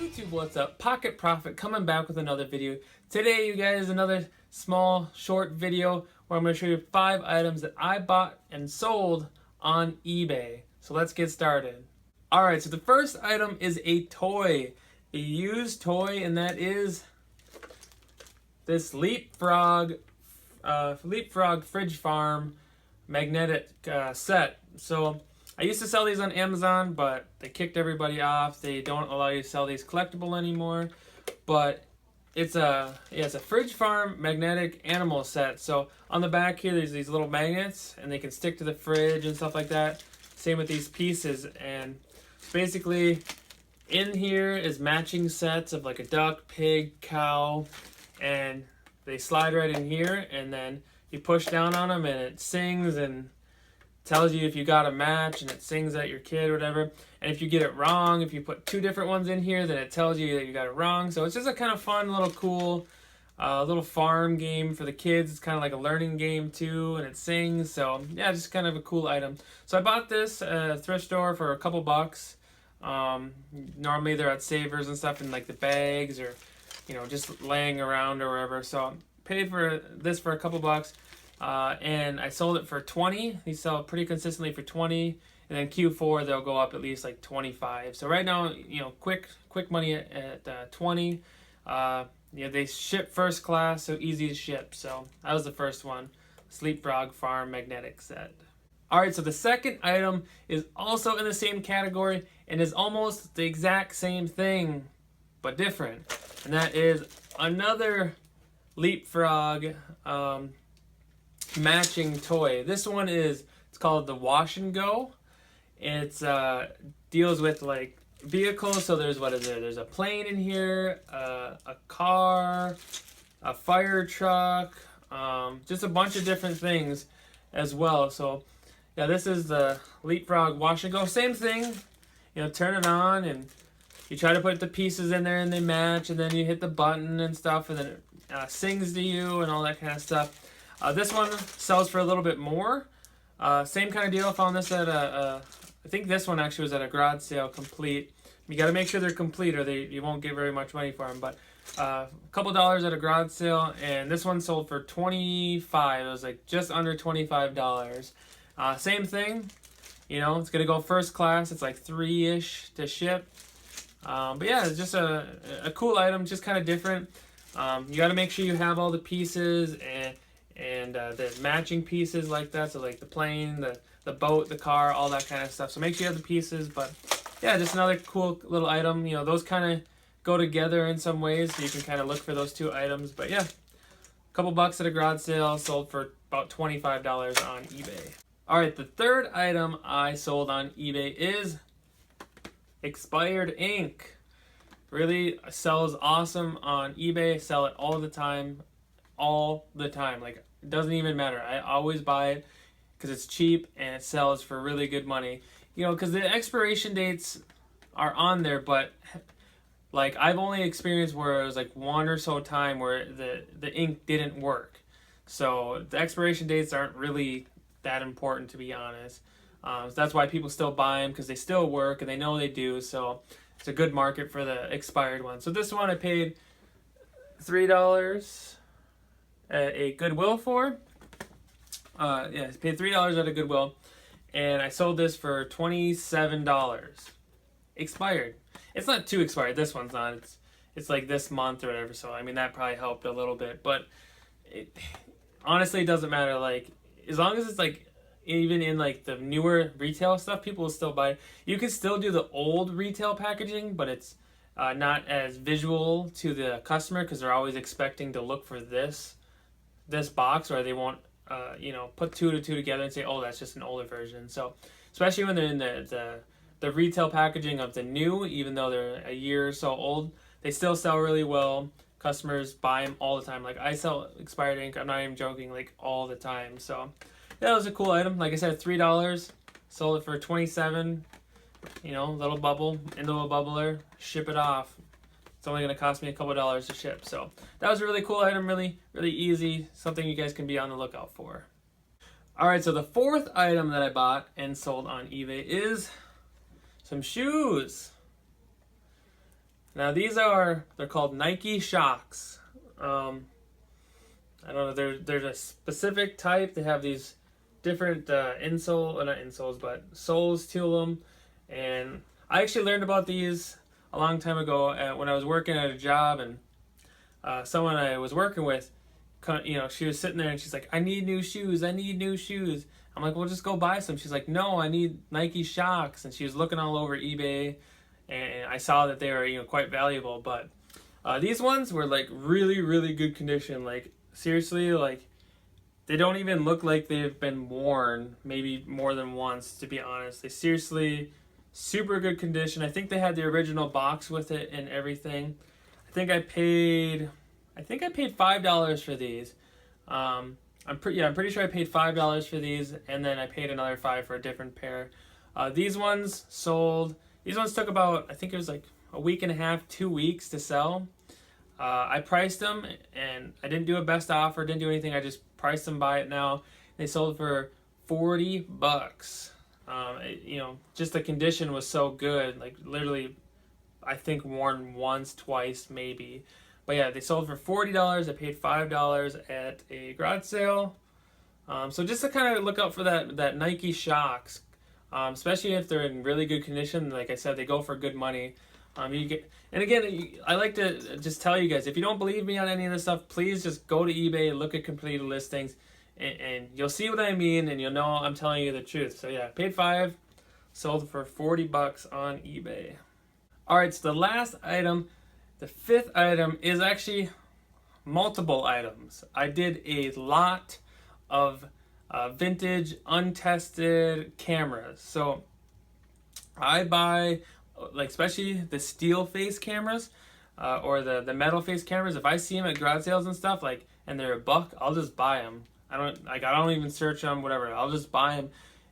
YouTube, what's up? Pocket Profit coming back with another video. Today, you guys, another small, short video where I'm going to show you 5 items that I bought and sold on eBay. So let's get started. Alright, so the first item is a toy. A used toy, and that is this Leapfrog Fridge Farm magnetic set. So I used to sell these on Amazon, but they kicked everybody off. They don't allow you to sell these collectible anymore. But it's a Fridge Farm magnetic animal set. So on the back here, there's these little magnets, and they can stick to the fridge and stuff like that. Same with these pieces. And basically, in here is matching sets of like a duck, pig, cow, and they slide right in here, and then you push down on them, and it sings and tells you if you got a match, and it sings at your kid or whatever. And if you get it wrong, if you put 2 different ones in here, then it tells you that you got it wrong. So it's just a kind of fun little cool little farm game for the kids. It's kind of like a learning game too, and it sings. So yeah, just kind of a cool item. So I bought this at a thrift store for a couple bucks. Normally they're at Savers and stuff in like the bags, or just laying around or wherever. So I paid for this for a couple bucks. And I sold it for 20. These sell pretty consistently for 20, and then Q4 they'll go up at least like 25. So right now, quick money at 20. They ship first class, so easy to ship. So that was the first one, Leapfrog Farm magnetic set. All right, so the second item is also in the same category and is almost the exact same thing, but different, and that is another Leapfrog matching toy. This one it's called the Wash and Go. It's deals with like vehicles. So there's there's a plane in here, a car, a fire truck, just a bunch of different things as well. So yeah, this is the Leapfrog Wash and Go. Same thing, turn it on and you try to put the pieces in there and they match, and then you hit the button and stuff, and then it sings to you and all that kind of stuff. This one sells for a little bit more. Same kind of deal. Found this at I think this one actually was at a garage sale, complete. You got to make sure they're complete, or you won't get very much money for them. But a couple dollars at a garage sale, and this one sold for $25. It was like just under $25. Same thing. It's gonna go first class. It's like $3-ish to ship. But yeah, it's just a cool item, just kind of different. You got to make sure you have all the pieces and the matching pieces like that. So like the plane, the boat, the car, all that kind of stuff. So make sure you have the pieces. But yeah, just another cool little item. Those kind of go together in some ways, so you can kind of look for those 2 items. But yeah, a couple bucks at a garage sale, sold for about $25 on eBay. All right, the third item I sold on eBay is expired ink. Really sells awesome on eBay. I sell it all the time. Like, it doesn't even matter. I always buy it because it's cheap and it sells for really good money. Because the expiration dates are on there, but like I've only experienced where it was like 1 or so time where the ink didn't work. So the expiration dates aren't really that important, to be honest. So that's why people still buy them, because they still work and they know they do. So it's a good market for the expired one. So this one I paid $3 at a Goodwill for. I paid $3 at a Goodwill, and I sold this for $27. Expired. It's not too expired. This one's not. It's like this month or whatever. So I mean, that probably helped a little bit. But honestly, it doesn't matter. Like, as long as it's like, even in like the newer retail stuff, people will still buy it. You can still do the old retail packaging, but it's not as visual to the customer, because they're always expecting to look for this box, or they won't put 2 to 2 together and say, oh, that's just an older version. So especially when they're in the retail packaging of the new, even though they're a year or so old, they still sell really well. Customers buy them all the time. Like, I sell expired ink, I'm not even joking, like all the time. So that was a cool item. Like I said, $3. Sold it for $27. Little bubble into a bubbler, ship it off. It's only going to cost me a couple dollars to ship. So that was a really cool item, really, really easy. Something you guys can be on the lookout for. All right, so the fourth item that I bought and sold on eBay is some shoes. Now they're called Nike Shocks. I don't know. There's a specific type. They have these different not insoles, but soles to them. And I actually learned about these a long time ago when I was working at a job, and someone I was working with, she was sitting there and she's like, "I need new shoes. I need new shoes." I'm like, "Well, just go buy some." She's like, "No, I need Nike Shocks." And she was looking all over eBay, and I saw that they were quite valuable. But these ones were like really, really good condition. Like seriously, like they don't even look like they've been worn maybe more than once, to be honest. They seriously super good condition. I think they had the original box with it and everything. I paid $5 for these. I'm pretty sure I paid $5 for these, and then I paid another $5 for a different pair. These ones sold. These ones took about, I think it was like a week and a half, 2 weeks to sell. I priced them, and I didn't do a best offer, didn't do anything. I just priced them by it now. They sold for $40. Just the condition was so good. Like literally, I think worn once, twice, maybe. But yeah, they sold for $40. I paid $5 at a garage sale. So just to kind of look out for that Nike Shocks, especially if they're in really good condition. Like I said, they go for good money. I like to just tell you guys, if you don't believe me on any of this stuff, please just go to eBay, look at completed listings, and you'll see what I mean, and you'll know I'm telling you the truth. So yeah, paid $5, sold for $40 on eBay. All right, so the last item, the fifth item, is actually multiple items. I did a lot of vintage, untested cameras. So I buy, like especially the steel face cameras or the metal face cameras. If I see them at garage sales and stuff, like, and they're $1, I'll just buy them. I don't even search them, whatever. I'll just buy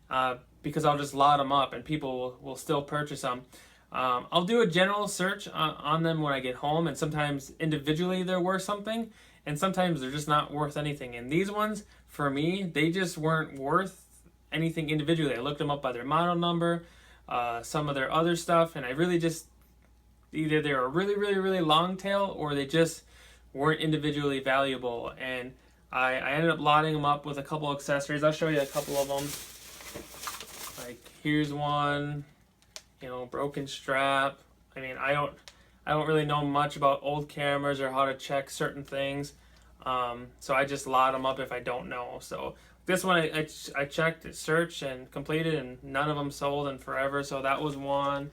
them because I'll just lot them up, and people will still purchase them. I'll do a general search on them when I get home, and sometimes individually they're worth something, and sometimes they're just not worth anything. And these ones, for me, they just weren't worth anything individually. I looked them up by their model number, some of their other stuff, and I really just, either they were really, really, really long tail, or they just weren't individually valuable. And I ended up lotting them up with a couple accessories. I'll show you a couple of them. Like here's one, broken strap. I mean, I don't really know much about old cameras or how to check certain things, so I just lot them up if I don't know. So this one I checked, searched, and completed, and none of them sold in forever. So that was one.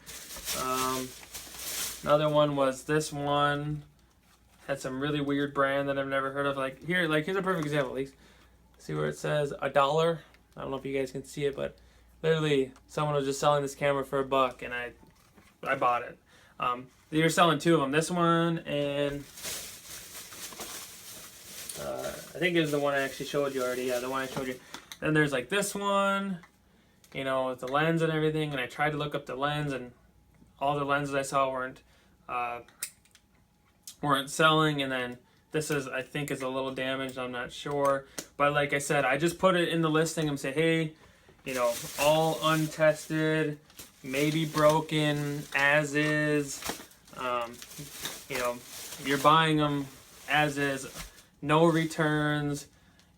Another one was this one. Had some really weird brand that I've never heard of. Here's a perfect example. At least see where it says $1. I don't know if you guys can see it, but literally someone was just selling this camera for $1, and I bought it. They were selling two of them. This one, and I think it was the one I actually showed you already. Yeah, the one I showed you. Then there's like this one, with the lens and everything. And I tried to look up the lens, and all the lenses I saw weren't selling. And then this I think is a little damaged. I'm not sure, but like I said, I just put it in the listing and say, hey, all untested, maybe broken as is. You're buying them as is, no returns.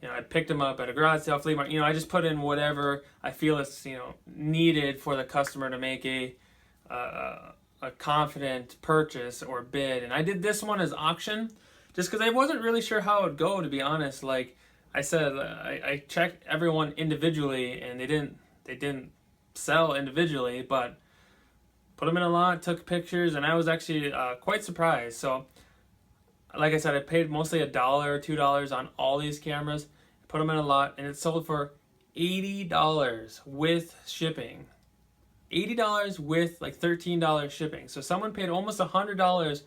I picked them up at a garage sale, flea market. I just put in whatever I feel is needed for the customer to make a confident purchase or bid. And I did this one as auction, just because I wasn't really sure how it would go, to be honest. Like I said, I checked everyone individually, and they didn't sell individually, but put them in a lot, took pictures, and I was actually quite surprised. So like I said, I paid mostly $1 or $2 on all these cameras, put them in a lot, and it sold for $80 with shipping. $80 with like $13 shipping. So someone paid almost $100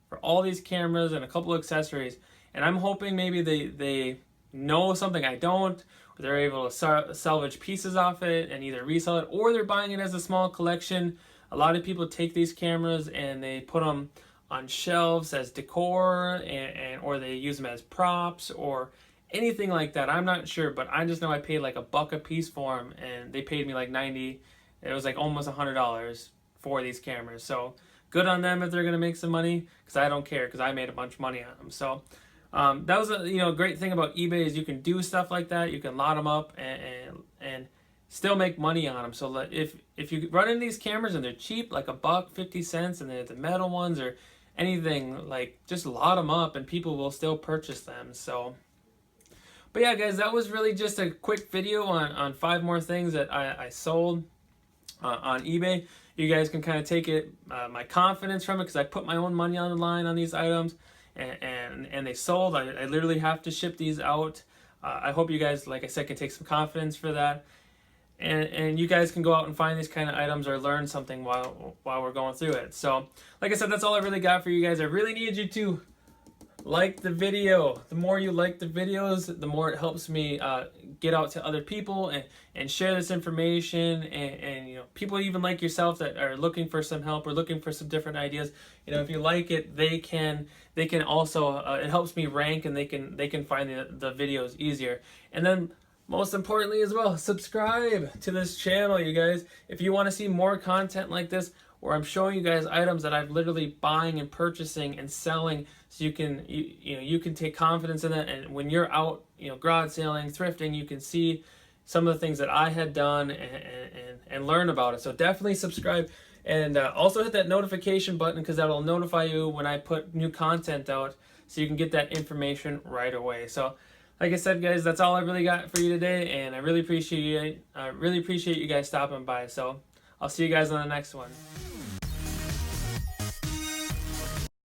for all these cameras and a couple of accessories. And I'm hoping maybe they know something I don't, or they're able to salvage pieces off it and either resell it, or they're buying it as a small collection. A lot of people take these cameras and they put them on shelves as decor, or they use them as props or anything like that. I'm not sure, but I just know I paid like $1 a piece for them, and they paid me like 90. It was like almost $100 for these cameras. So good on them if they're gonna make some money, because I don't care, because I made a bunch of money on them. So that was a great thing about eBay is you can do stuff like that. You can lot them up and still make money on them. So if you run in these cameras and they're cheap, like $1.50, and they're the metal ones or anything, like just lot them up and people will still purchase them. So, but yeah, guys, that was really just a quick video on 5 more things that I sold on eBay. You guys can kind of take it my confidence from it, because I put my own money on the line on these items, and they sold. I literally have to ship these out. I hope you guys, like I said, can take some confidence for that. And you guys can go out and find these kind of items or learn something while we're going through it. So, like I said, that's all I really got for you guys. I really need you to like the video. The more you like the videos, the more it helps me get out to other people and share this information. And people even like yourself that are looking for some help or looking for some different ideas. If you like it, they can also it helps me rank, and they can find the videos easier. And then, most importantly as well, subscribe to this channel, you guys. If you want to see more content like this, where I'm showing you guys items that I'm literally buying and purchasing and selling, so you can take confidence in that. And when you're out, garage sailing, thrifting, you can see some of the things that I had done and learn about it. So definitely subscribe, and also hit that notification button, because that'll notify you when I put new content out, so you can get that information right away. So, like I said, guys, that's all I really got for you today, and I really appreciate you guys stopping by. So I'll see you guys on the next one.